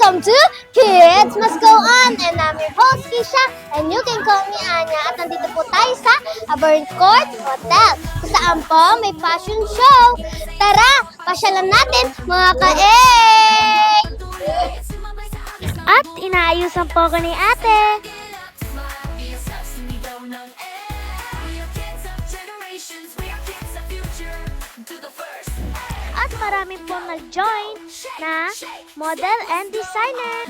Welcome to Kids Must Go On! And I'm your host, Kisha, and you can call me Anya. At nandito po tayo sa Auburn Court Hotel, kung saan po may fashion show. Tara, pasyalan natin mga ka-egg! At inaayusan po ko ni ate. At marami pong nag-join na model and designer.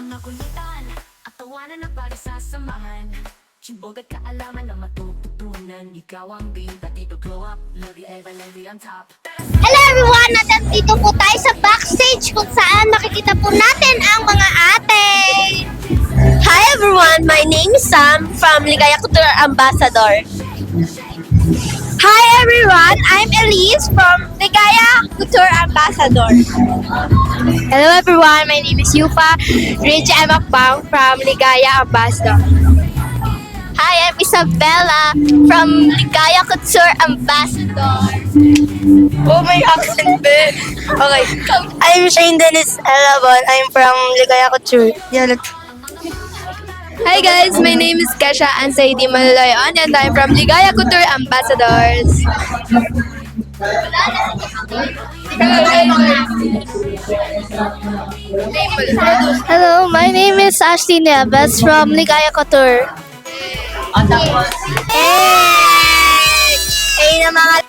Hello everyone! Nandito po tayo sa backstage kung saan makikita po natin ang mga ate. Hi everyone! My name is Sam from Ligaya Couture Ambassador. Hi everyone! I'm Elise from Ligaya Couture Ambassador. Hello everyone! My name is Yufa Rich Emma Pang from Ligaya Ambassador. Hi, I'm Isabella from Ligaya Couture Ambassador. Oh, may accent ba? Okay. I'm Shane Dennis Elabon. I'm from Ligaya Couture. Hi guys, my name is Kesha Ansaidi Malalayon and I'm from Ligaya Couture Ambassadors. Hello, my name is Ashley Nieves from Ligaya Couture. Hey na mga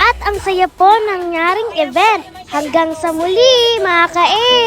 At ang saya po nangyaring event. Hanggang sa muli, mga ka-egg!